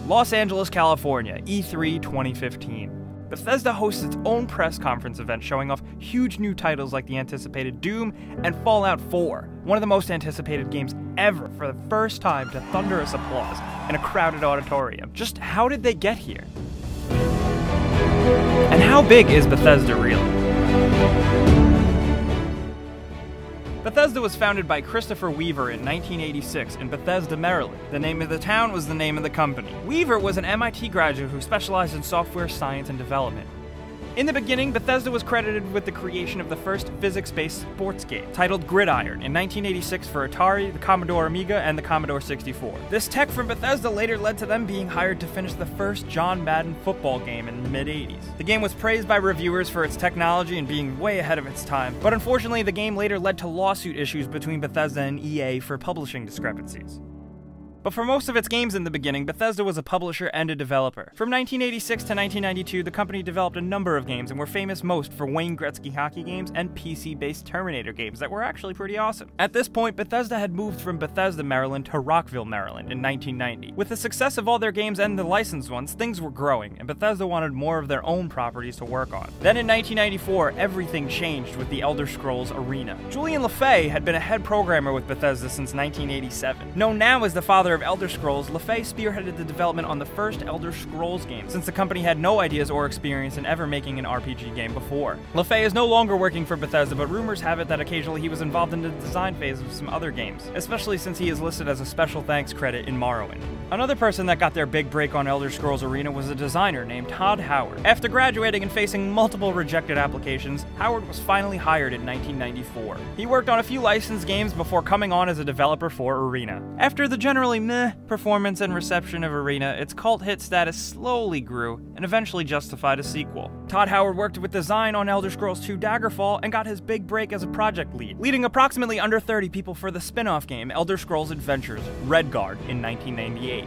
Los Angeles, California, E3 2015. Bethesda hosts its own press conference event showing off huge new titles like the anticipated Doom and Fallout 4, one of the most anticipated games ever, for the first time to thunderous applause in a crowded auditorium. Just how did they get here? And how big is Bethesda really? Bethesda was founded by Christopher Weaver in 1986 in Bethesda, Maryland. The name of the town was the name of the company. Weaver was an MIT graduate who specialized in software science and development. In the beginning, Bethesda was credited with the creation of the first physics-based sports game, titled Gridiron, in 1986 for Atari, the Commodore Amiga, and the Commodore 64. This tech from Bethesda later led to them being hired to finish the first John Madden football game in the mid-80s. The game was praised by reviewers for its technology and being way ahead of its time, but unfortunately the game later led to lawsuit issues between Bethesda and EA for publishing discrepancies. But for most of its games in the beginning, Bethesda was a publisher and a developer. From 1986 to 1992, the company developed a number of games and were famous most for Wayne Gretzky hockey games and PC-based Terminator games that were actually pretty awesome. At this point, Bethesda had moved from Bethesda, Maryland to Rockville, Maryland in 1990. With the success of all their games and the licensed ones, things were growing, and Bethesda wanted more of their own properties to work on. Then in 1994, everything changed with the Elder Scrolls Arena. Julian LeFay had been a head programmer with Bethesda since 1987. Known now as the father of Elder Scrolls, LeFay spearheaded the development on the first Elder Scrolls game, since the company had no ideas or experience in ever making an RPG game before. LeFay is no longer working for Bethesda, but rumors have it that occasionally he was involved in the design phase of some other games, especially since he is listed as a special thanks credit in Morrowind. Another person that got their big break on Elder Scrolls Arena was a designer named Todd Howard. After graduating and facing multiple rejected applications, Howard was finally hired in 1994. He worked on a few licensed games before coming on as a developer for Arena. After the generally meh performance and reception of Arena, its cult hit status slowly grew and eventually justified a sequel. Todd Howard worked with design on Elder Scrolls 2 Daggerfall and got his big break as a project lead, leading approximately under 30 people for the spin-off game Elder Scrolls Adventures: Redguard in 1998.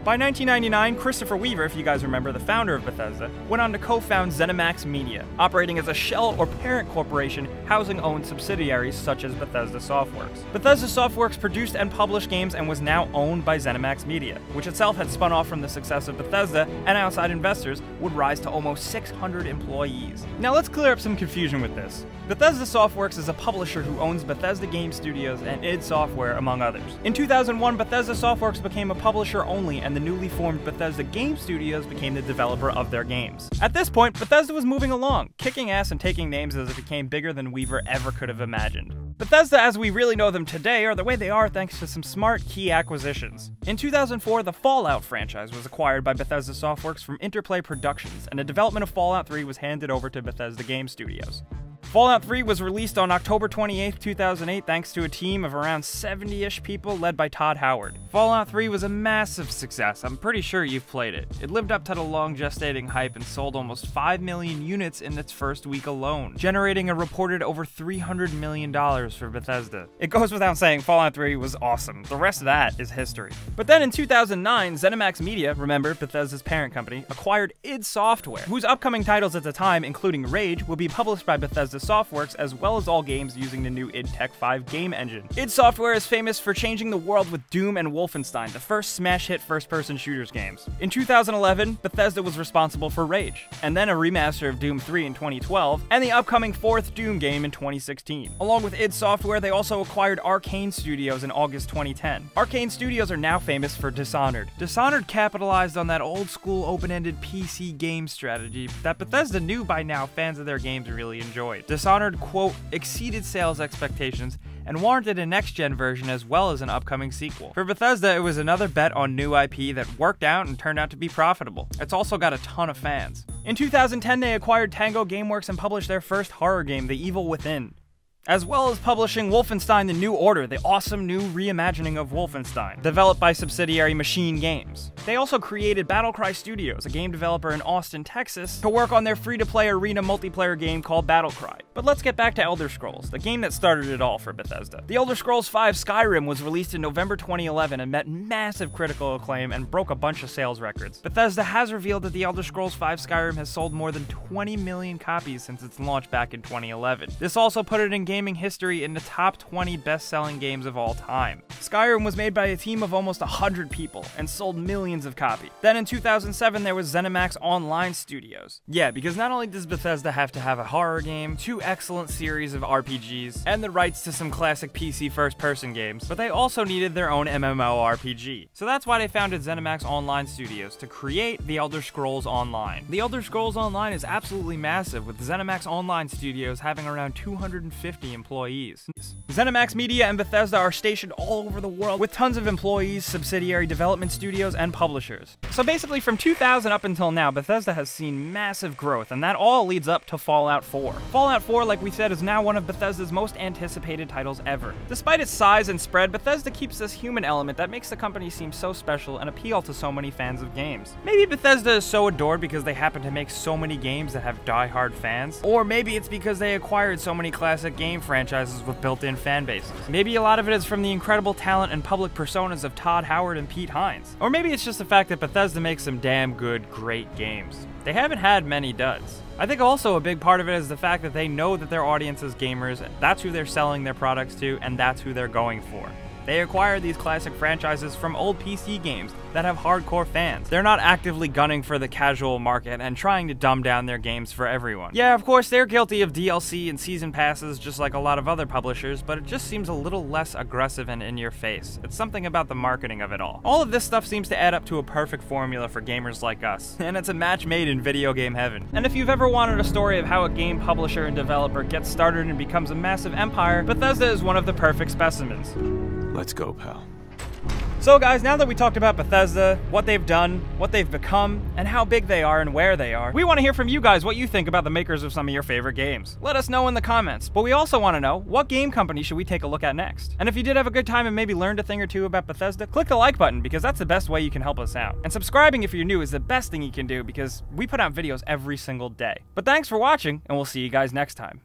By 1999, Christopher Weaver, if you guys remember, the founder of Bethesda, went on to co-found ZeniMax Media, operating as a shell or parent corporation housing owned subsidiaries such as Bethesda Softworks. Bethesda Softworks produced and published games and was now owned by ZeniMax Media, which itself had spun off from the success of Bethesda, and outside investors would rise to almost 600 employees. Now let's clear up some confusion with this. Bethesda Softworks is a publisher who owns Bethesda Game Studios and id Software, among others. In 2001, Bethesda Softworks became a publisher only, and the newly formed Bethesda Game Studios became the developer of their games. At this point, Bethesda was moving along, kicking ass and taking names as it became bigger than Weaver ever could have imagined. Bethesda as we really know them today are the way they are thanks to some smart key acquisitions. In 2004, the Fallout franchise was acquired by Bethesda Softworks from Interplay Productions, and the development of Fallout 3 was handed over to Bethesda Game Studios. Fallout 3 was released on October 28, 2008 thanks to a team of around 70-ish people led by Todd Howard. Fallout 3 was a massive success. I'm pretty sure you've played it. It lived up to the long gestating hype and sold almost 5 million units in its first week alone, generating a reported over $300 million for Bethesda. It goes without saying Fallout 3 was awesome. The rest of that is history. But then in 2009, ZeniMax Media, remember Bethesda's parent company, acquired id Software, whose upcoming titles at the time, including Rage, will be published by Bethesda Softworks, as well as all games using the new id Tech 5 game engine. id Software is famous for changing the world with Doom and Wolfenstein, the first smash hit first-person shooters games. In 2011, Bethesda was responsible for Rage, and then a remaster of Doom 3 in 2012, and the upcoming fourth Doom game in 2016. Along with id Software, they also acquired Arcane Studios in August 2010. Arcane Studios are now famous for Dishonored. Dishonored capitalized on that old-school open-ended PC game strategy that Bethesda knew by now fans of their games really enjoyed. Dishonored, quote, exceeded sales expectations and warranted a next-gen version as well as an upcoming sequel. For Bethesda, it was another bet on new IP that worked out and turned out to be profitable. It's also got a ton of fans. In 2010, they acquired Tango Gameworks and published their first horror game, The Evil Within, as well as publishing Wolfenstein: The New Order, the awesome new reimagining of Wolfenstein, developed by subsidiary Machine Games. They also created Battlecry Studios, a game developer in Austin, Texas, to work on their free-to-play arena multiplayer game called Battlecry. But let's get back to Elder Scrolls, the game that started it all for Bethesda. The Elder Scrolls V Skyrim was released in November 2011 and met massive critical acclaim and broke a bunch of sales records. Bethesda has revealed that the Elder Scrolls V Skyrim has sold more than 20 million copies since its launch back in 2011. This also put it in game gaming history in the top 20 best-selling games of all time. Skyrim was made by a team of almost 100 people and sold millions of copies. Then in 2007, there was ZeniMax Online Studios. Yeah, because not only does Bethesda have to have a horror game, 2 excellent series of RPGs, and the rights to some classic PC first-person games, but they also needed their own MMORPG. So that's why they founded ZeniMax Online Studios to create The Elder Scrolls Online. The Elder Scrolls Online is absolutely massive, with ZeniMax Online Studios having around 250 employees. ZeniMax Media and Bethesda are stationed all over the world with tons of employees, subsidiary development studios, and publishers. So basically from 2000 up until now, Bethesda has seen massive growth, and that all leads up to Fallout 4. Fallout 4, like we said, is now one of Bethesda's most anticipated titles ever. Despite its size and spread, Bethesda keeps this human element that makes the company seem so special and appeal to so many fans of games. Maybe Bethesda is so adored because they happen to make so many games that have die-hard fans, or maybe it's because they acquired so many classic game franchises with built-in fan bases. Maybe a lot of it is from the incredible talent and public personas of Todd Howard and Pete Hines. Or maybe it's just the fact that Bethesda makes some damn good, great games. They haven't had many duds. I think also a big part of it is the fact that they know that their audience is gamers, that's who they're selling their products to, and that's who they're going for. They acquire these classic franchises from old PC games that have hardcore fans. They're not actively gunning for the casual market and trying to dumb down their games for everyone. Yeah, of course, they're guilty of DLC and season passes just like a lot of other publishers, but it just seems a little less aggressive and in your face. It's something about the marketing of it all. All of this stuff seems to add up to a perfect formula for gamers like us, and it's a match made in video game heaven. And if you've ever wanted a story of how a game publisher and developer gets started and becomes a massive empire, Bethesda is one of the perfect specimens. Let's go, pal. So guys, now that we talked about Bethesda, what they've done, what they've become, and how big they are and where they are, we want to hear from you guys what you think about the makers of some of your favorite games. Let us know in the comments, but we also want to know what game company should we take a look at next. And if you did have a good time and maybe learned a thing or two about Bethesda, click the like button because that's the best way you can help us out. And subscribing if you're new is the best thing you can do because we put out videos every single day. But thanks for watching, and we'll see you guys next time.